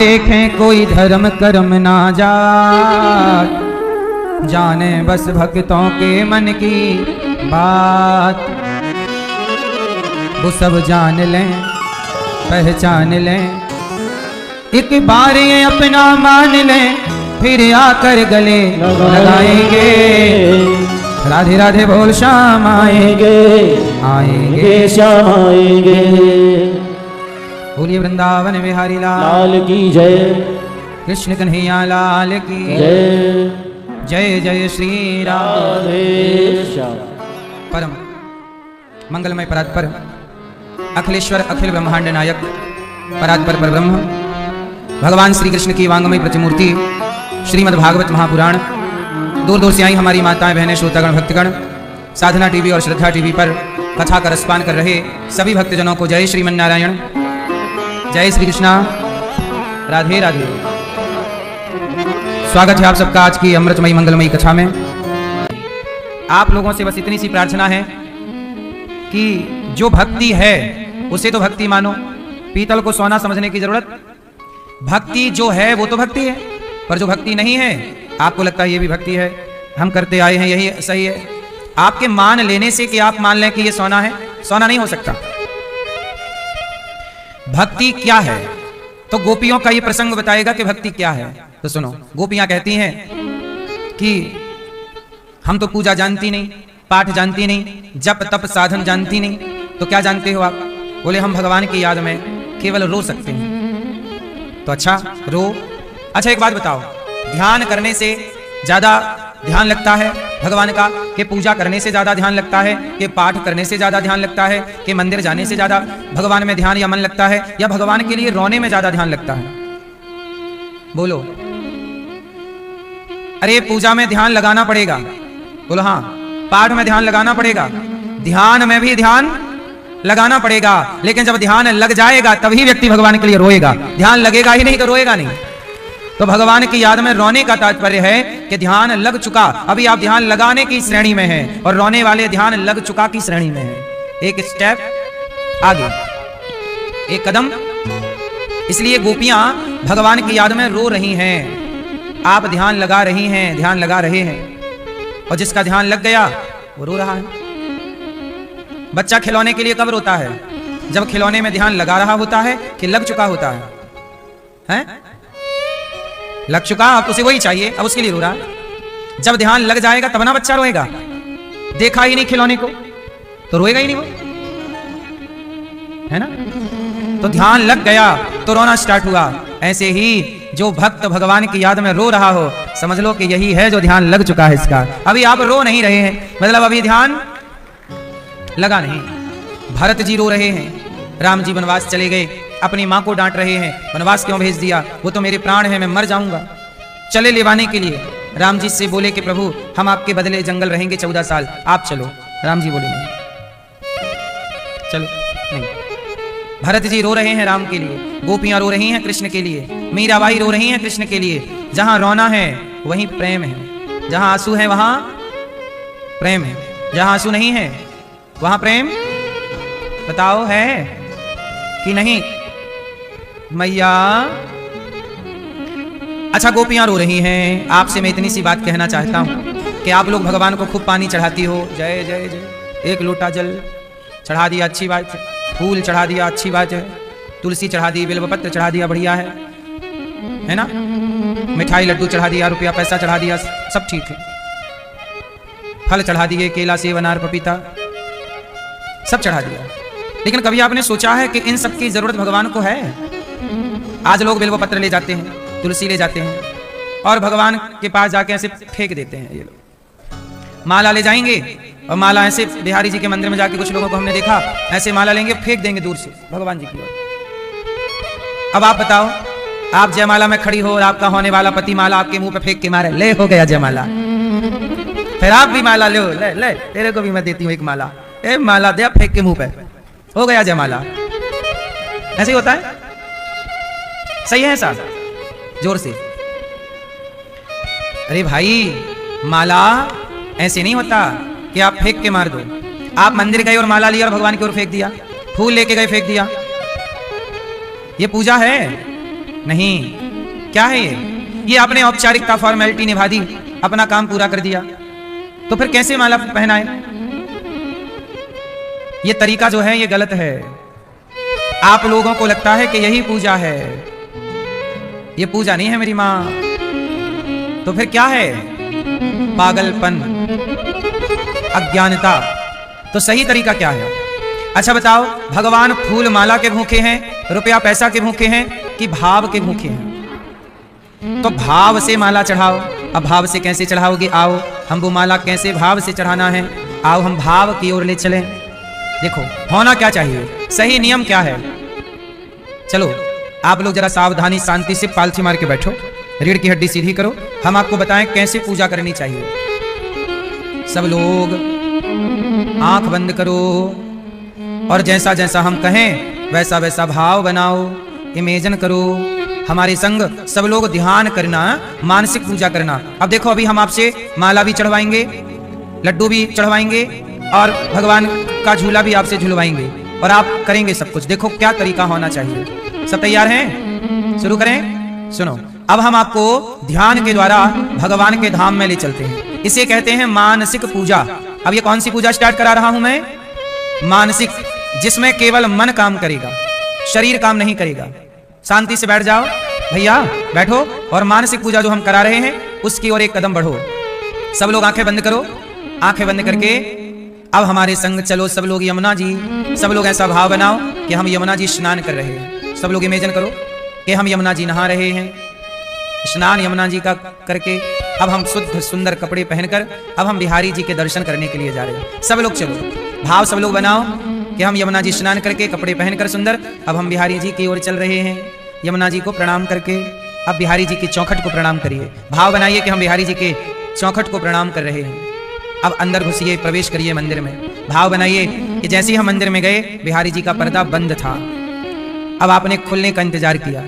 देखें कोई धर्म कर्म ना जात, जाने बस भक्तों के मन की बात। वो सब जान लें पहचान लें, एक बार ये अपना मान लें, फिर आकर गले लगाएंगे। राधे राधे बोल श्याम आएंगे, आएंगे श्याम आएंगे। बोलिए वृंदावन बिहारी लाल की जय, कृष्ण कन्हैया लाल की जय। जय जय श्री राम। श्याम परम मंगलमय परात्पर अखिलेश्वर अखिल ब्रह्मांड नायक परात्पर परब्रह्म भगवान श्री कृष्ण की वांगमय प्रतिमूर्ति श्रीमद् भागवत महापुराण। दूर दूर से आई हमारी माताएं बहनें श्रोतागण भक्तगण साधना टीवी और श्रद्धा टीवी पर कथा का रसपान कर रहे सभी भक्तजनों को जय श्रीमन नारायण, जय श्री कृष्णा, राधे राधे। स्वागत है आप सबका आज की अमृतमयी मंगलमयी कथा में। आप लोगों से बस इतनी सी प्रार्थना है कि जो भक्ति है उसे तो भक्ति मानो, पीतल को सोना समझने की जरूरत। भक्ति जो है वो तो भक्ति है, पर जो भक्ति नहीं है आपको लगता है ये भी भक्ति है, हम करते आए हैं यही सही है। आपके मान लेने से कि आप मान लें कि ये सोना है, सोना नहीं हो सकता। भक्ति क्या है तो गोपियों का ये प्रसंग बताएगा कि भक्ति क्या है। तो सुनो, गोपियां कहती हैं कि हम तो पूजा जानती नहीं, पाठ जानती नहीं, जप तप साधन जानती नहीं, तो क्या जानते हो आप? बोले हम भगवान की याद में केवल रो सकते हैं। तो अच्छा रो। अच्छा एक बात बताओ, ध्यान करने से ज्यादा ध्यान लगता है भगवान का कि पूजा करने से ज्यादा ध्यान लगता है कि पाठ करने से ज्यादा ध्यान लगता है कि मंदिर जाने से ज्यादा भगवान में ध्यान या मन लगता है, या भगवान के लिए रोने में ज्यादा ध्यान लगता है? बोलो। अरे पूजा में ध्यान लगाना पड़ेगा, बोलो हाँ। पाठ में ध्यान लगाना पड़ेगा, ध्यान में भी ध्यान लगाना पड़ेगा, लेकिन जब ध्यान लग जाएगा तभी व्यक्ति भगवान के लिए रोएगा। ध्यान लगेगा ही नहीं तो रोएगा नहीं। तो भगवान की याद में रोने का तात्पर्य है कि ध्यान लग चुका, अभी आप ध्यान लगाने की श्रेणी में हैं, और रोने वाले ध्यान लग चुका की श्रेणी में हैं। एक स्टेप आगे, एक कदम। इसलिए गोपियां भगवान की याद में रो रही हैं, आप ध्यान लगा रही हैं, ध्यान लगा रहे हैं, और जिसका ध्यान लग गया वो रो रहा है। बच्चा खिलौने के लिए कब रोता है? जब खिलौने में ध्यान लगा रहा होता है कि लग चुका होता है? हैं? लग चुका, अब उसे वही चाहिए, अब उसके लिए रो रहा है। जब ध्यान लग जाएगा तब ना बच्चा रोएगा। देखा ही नहीं खिलौने को तो रोएगा ही नहीं वो, है ना? तो ध्यान लग गया तो रोना स्टार्ट हुआ। ऐसे ही जो भक्त भगवान की याद में रो रहा हो, समझ लो कि यही है जो ध्यान लग चुका है इसका। अभी आप रो नहीं रहे हैं, मतलब अभी ध्यान लगा नहीं। भरत जी रो रहे हैं, राम जी वनवास चले गए, अपनी माँ को डांट रहे हैं, वनवास क्यों भेज दिया, वो तो मेरे प्राण है, मैं मर जाऊंगा। चले लेवाने के लिए राम जी से बोले कि प्रभु हम आपके बदले जंगल रहेंगे 14 साल, आप चलो। राम जी बोले नहीं, चलो नहीं। भरत जी रो रहे हैं राम के लिए, गोपियां रो रही हैं कृष्ण के लिए, मीराबाई रो रही हैं कृष्ण के लिए। जहां रोना है वहीं प्रेम है, जहां आंसू है वहां प्रेम है, जहां आंसू नहीं है वहां प्रेम बताओ है कि नहीं मैया? अच्छा गोपियां रो रही हैं, आपसे मैं इतनी सी बात कहना चाहता हूं कि आप लोग भगवान को खूब पानी चढ़ाती हो, जय जय जय। एक लोटा जल चढ़ा दिया, अच्छी बात है। फूल चढ़ा दिया, अच्छी बात है। तुलसी चढ़ा दी, बेलपत्र चढ़ा दिया, बढ़िया है ना? मिठाई लड्डू चढ़ा दिया, रुपया पैसा चढ़ा दिया, सब ठीक है। फल चढ़ा दिए, केला सेब अनार पपीता सब चढ़ा दिया। लेकिन कभी आपने सोचा है कि इन सब की जरूरत भगवान को है? आज लोग बेलपत्र ले जाते हैं, तुलसी ले जाते हैं, और भगवान के पास जाके ऐसे फेंक देते हैं। ये लोग माला ले जाएंगे, और माला ऐसे बिहारी जी के मंदिर में जाके कुछ लोगों को हमने देखा, ऐसे माला लेंगे फेंक देंगे दूर से भगवान जी की ओर। अब आप बताओ, आप जयमाला में खड़ी हो और आपका होने वाला पति माला आपके मुंह पे फेंक के मारे, ले हो गया जयमाला। फिर आप भी माला लो, ले ले तेरे को भी मैं देती हूँ एक माला, ए माला दे फेंक के मुंह पे, हो गया जयमाला। ऐसे ही होता है? सही है साहब? जोर से। अरे भाई माला ऐसे नहीं होता कि आप फेंक के मार दो। आप मंदिर गए और माला लिया और भगवान की ओर फेंक दिया, फूल लेके गए फेंक दिया, ये पूजा है? नहीं, क्या है ये आपने औपचारिकता फॉर्मेलिटी निभा दी, अपना काम पूरा कर दिया, तो फिर कैसे माला पहनाए? ये तरीका जो है ये गलत है। आप लोगों को लगता है कि यही पूजा है, ये पूजा नहीं है मेरी मां, तो फिर क्या है? पागलपन, अज्ञानता। तो सही तरीका क्या है? अच्छा बताओ, भगवान फूल माला के भूखे हैं, रुपया पैसा के भूखे हैं, कि भाव के भूखे हैं? तो भाव से माला चढ़ाओ। अब भाव से कैसे चढ़ाओगे? आओ हम वो माला कैसे भाव से चढ़ाना है, आओ हम भाव की ओर ले चलें। देखो होना क्या चाहिए, सही नियम क्या है। चलो आप लोग जरा सावधानी शांति से पालथी मार के बैठो, रीढ़ की हड्डी सीधी करो, हम आपको बताएं कैसे पूजा करनी चाहिए। सब लोग आंख बंद करो और जैसा जैसा हम कहें वैसा वैसा भाव बनाओ, इमेजिन करो। हमारे संग सब लोग ध्यान करना, मानसिक पूजा करना। अब देखो अभी हम आपसे माला भी चढ़वाएंगे, लड्डू भी चढ़वाएंगे और भगवान का झूला भी आपसे झुलवाएंगे और आप करेंगे सब कुछ। देखो क्या तरीका होना चाहिए। सब तैयार हैं? शुरू करें? सुनो, अब हम आपको ध्यान के द्वारा भगवान के धाम में ले चलते हैं। इसे कहते हैं मानसिक पूजा। अब ये कौन सी पूजा स्टार्ट करा रहा हूं मैं? मानसिक, जिसमें केवल मन काम करेगा, शरीर काम नहीं करेगा। शांति से बैठ जाओ भैया, बैठो और मानसिक पूजा जो हम करा रहे हैं उसकी ओर एक कदम बढ़ो। सब लोग आंखें बंद करो। आंखें बंद करके अब हमारे संग चलो सब लोग यमुना जी, सब लोग ऐसा भाव बनाओ कि हम यमुना जी स्नान कर रहे हैं। सब लोग इमेजिन करो कि हम यमुना जी नहा रहे हैं, स्नान यमुना जी का करके अब हम शुद्ध सुंदर कपड़े पहनकर अब हम बिहारी जी के दर्शन करने के लिए जा रहे हैं। सब लोग चलो, भाव सब लोग बनाओ कि हम यमुना जी स्नान करके कपड़े पहनकर सुंदर अब हम बिहारी जी की ओर चल रहे हैं। यमुना जी को प्रणाम करके अब बिहारी जी की चौखट को प्रणाम करिए। भाव बनाइए कि हम बिहारी जी के चौखट को प्रणाम कर रहे हैं। अब अंदर घुसिए, प्रवेश करिए मंदिर में। भाव बनाइए कि जैसे ही हम मंदिर में गए बिहारी जी का पर्दा बंद था, अब आपने खुलने का इंतजार किया।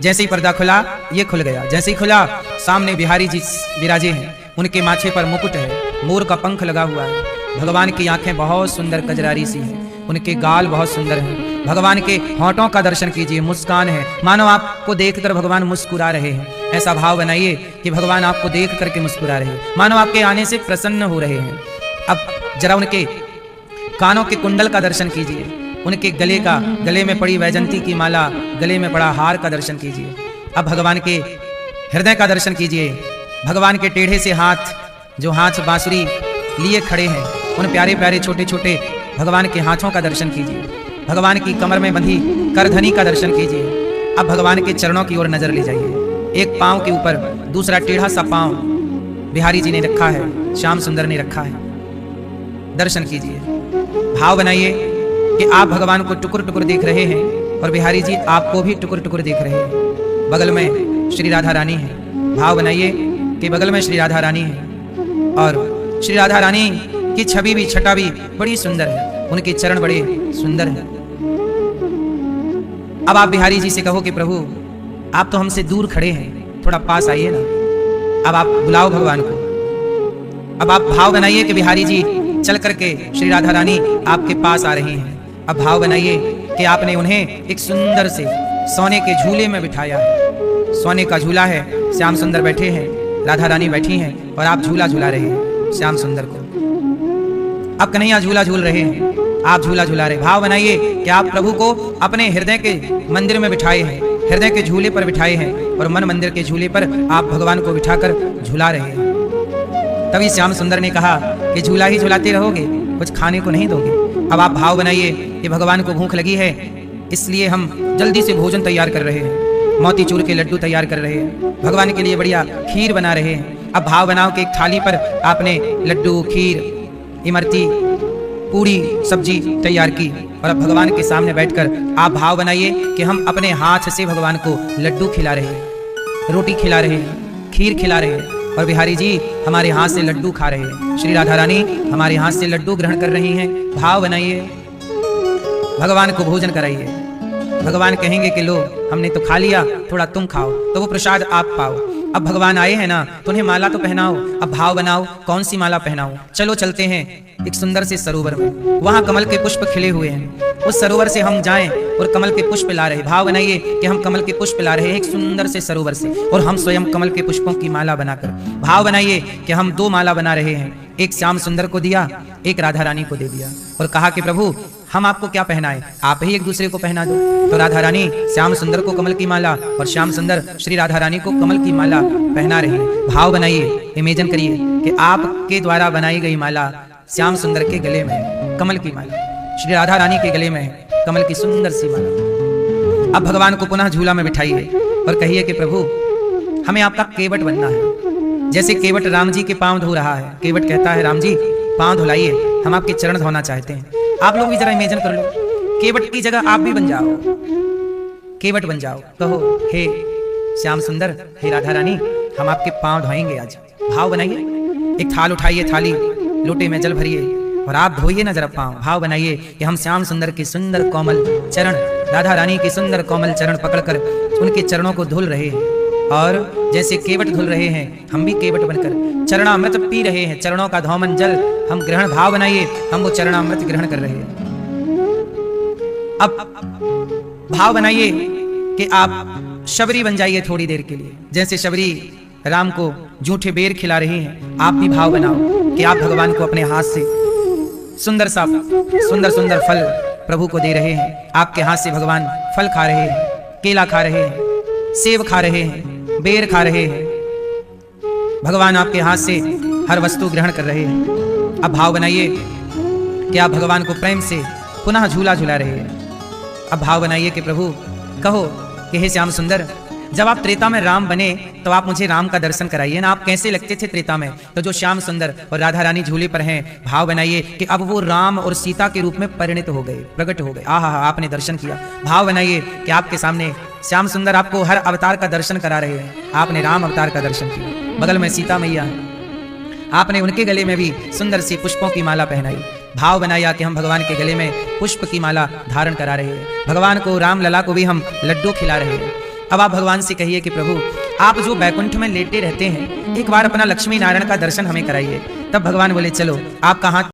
जैसे ही पर्दा खुला ये खुल गया। जैसे ही खुला सामने बिहारी जी विराजे हैं, उनके माथे पर मुकुट है, मोर का पंख लगा हुआ है। भगवान की आंखें बहुत सुंदर कजरारी सी हैं, उनके गाल बहुत सुंदर हैं। भगवान के होंठों का दर्शन कीजिए, मुस्कान है, मानो आपको देखकर भगवान मुस्कुरा रहे हैं। ऐसा भाव बनाइए कि भगवान आपको देख करके मुस्कुरा रहे हैं, मानो आपके आने से प्रसन्न हो रहे हैं। अब जरा उनके कानों के कुंडल का दर्शन कीजिए, उनके गले में पड़ी वैजंती की माला, गले में पड़ा हार का दर्शन कीजिए। अब भगवान के हृदय का दर्शन कीजिए। भगवान के टेढ़े से हाथ, जो हाथ बांसुरी लिए खड़े हैं, उन प्यारे प्यारे छोटे छोटे भगवान के हाथों का दर्शन कीजिए। भगवान की कमर में बंधी करधनी का दर्शन कीजिए। अब भगवान के चरणों की ओर नजर ले जाइए। एक पांव के ऊपर दूसरा टेढ़ा सा पांव बिहारी जी ने रखा है, श्याम सुंदर ने रखा है। दर्शन कीजिए। भाव बनाइए कि आप भगवान को टुकुर टुकुर देख रहे हैं और बिहारी जी आपको भी टुकुर टुकुर देख रहे हैं। बगल में श्री राधा रानी है। भाव बनाइए कि बगल में श्री राधा रानी है और श्री राधा रानी की छवि भी, छटा भी बड़ी सुंदर है, उनके चरण बड़े सुंदर हैं। अब आप बिहारी जी से कहो कि प्रभु आप तो हमसे दूर खड़े हैं, थोड़ा पास आइए ना। अब आप बुलाओ भगवान को। अब आप भाव बनाइए कि बिहारी जी चल करके श्री राधा रानी आपके पास आ रही हैं। अब भाव बनाइए कि आपने उन्हें एक सुंदर से सोने के झूले में बिठाया है। सोने का झूला है, श्याम सुंदर बैठे हैं, राधा रानी बैठी हैं और आप झूला झूला रहे हैं श्याम सुंदर को। अब कन्हैया झूला झूल रहे हैं, आप झूला झूला रहे। भाव बनाइए कि आप प्रभु को अपने हृदय के मंदिर में बिठाए हैं, हृदय के झूले पर बिठाए हैं और मन मंदिर के झूले पर आप भगवान को बिठाकर झूला रहे हैं। तभी श्याम सुंदर ने कहा कि झूला ही झूलाते रहोगे, कुछ खाने को नहीं दोगे। अब आप भाव बनाइए कि भगवान को भूख लगी है, इसलिए हम जल्दी से भोजन तैयार कर रहे हैं, मोतीचूर के लड्डू तैयार कर रहे हैं, भगवान के लिए बढ़िया खीर बना रहे हैं। अब भाव बनाओ कि एक थाली पर आपने लड्डू, खीर, इमरती, पूरी, सब्जी तैयार की और अब भगवान के सामने बैठकर आप भाव बनाइए कि हम अपने हाथ से भगवान को लड्डू खिला रहे हैं, रोटी खिला रहे हैं, खीर खिला रहे हैं और बिहारी जी हमारे हाथ से लड्डू खा रहे हैं। श्री राधा रानी हमारे हाथ से लड्डू ग्रहण कर रही हैं। भाव बनाइए, भगवान को भोजन कराइए। भगवान कहेंगे कि लो हमने तो खा लिया, थोड़ा तुम खाओ, तो वो प्रसाद आप पाओ। अब भगवान आए हैं ना, तो उन्हें माला तो पहनाओ। अब भाव बनाओ कौन सी माला पहनाओ। चलो चलते हैं एक सुंदर से सरोवर में, वहां कमल के पुष्प खिले हुए हैं। उस सरोवर से हम जाएं और कमल के पुष्प ला रहे। भाव बनाइए कि हम कमल के पुष्प ला रहे हैं एक सुंदर से सरोवर से, और हम स्वयं कमल के पुष्पों की माला बनाकर। भाव बनाइए कि हम 2 माला बना रहे हैं, एक श्याम सुंदर को दिया, एक राधा रानी को दे दिया, और कहा कि प्रभु हम आपको क्या पहनाए, आप ही एक दूसरे को पहना दो। तो राधा रानी श्याम सुंदर को कमल की माला, और श्याम सुंदर श्री राधा रानी को कमल की माला पहना रहे हैं। भाव बनाइए, इमेजिन करिए कि आपके द्वारा बनाई गई माला श्याम सुंदर के गले में है कमल की माला, श्री राधा रानी के गले में है कमल की सुंदर सी माला। अब भगवान को पुनः झूला में बिठाइए और कहिए कि प्रभु हमें आपका केवट बनना है। जैसे केवट राम जी के पांव धो रहा है, केवट कहता है राम जी पांव धुलाइए, हम आपके चरण धोना चाहते हैं। आप लोग भी जरा इमेजिन कर लो, केवट की जगह आप भी बन जाओ, केवट बन जाओ। कहो हे श्याम सुंदर, हे राधा रानी, हम आपके पांव धोएंगे आज। भाव बनाइए, एक थाल उठाइए, थाली लोटे में जल भरिए और आप धोइए ना जरा पांव। भाव बनाइए कि हम श्याम सुंदर के सुंदर कोमल चरण, राधा रानी के सुंदर कोमल चरण पकड़कर उनके चरणों को धुल रहे हैं, और जैसे केवट धुल रहे हैं हम भी केवट बनकर चरणामृत पी रहे हैं। चरणों का धौमन जल हम ग्रहण, भाव बनाइए हम वो चरणामृत ग्रहण कर रहे हैं। अब भाव बनाइए कि आप शबरी बन जाइए थोड़ी देर के लिए। जैसे शबरी राम को जूठे बेर खिला रही हैं, आप भी भाव बनाओ कि आप भगवान को अपने हाथ से सुंदर सुंदर फल प्रभु को दे रहे हैं। आपके हाथ से भगवान फल खा रहे हैं, केला खा रहे हैं, सेब खा रहे हैं, बेर खा रहे हैं। भगवान आपके हाथ से हर वस्तु ग्रहण कर रहे हैं। अब भाव बनाइए कि आप भगवान को प्रेम से पुनः झूला झूला रहे हैं। अब भाव बनाइए कि प्रभु कहो कि हे श्याम सुंदर, जब आप त्रेता में राम बने तो आप मुझे राम का दर्शन कराइए ना। आप कैसे लगते थे त्रेता में, तो जो श्याम सुंदर और राधा रानी झूले पर हैं। भाव बनाइए कि अब वो राम और सीता के रूप में परिणित हो गए, प्रकट हो गए। आहा, आपने दर्शन किया। भाव बनाइए कि आपके सामने श्याम सुंदर आपको हर अवतार का दर्शन करा रहे हैं। आपने राम अवतार का दर्शन किया, बगल में सीता मैया, आपने उनके गले में भी सुंदर सी पुष्पों की माला पहनाई। भाव बनाया कि हम भगवान के गले में पुष्प की माला धारण करा रहे हैं। भगवान को, राम लला को भी हम लड्डू खिला रहे हैं। अब आप भगवान से कहिए कि प्रभु आप जो बैकुंठ में लेटे रहते हैं, एक बार अपना लक्ष्मी नारायण का दर्शन हमें कराइए। तब भगवान बोले चलो आपका हाथ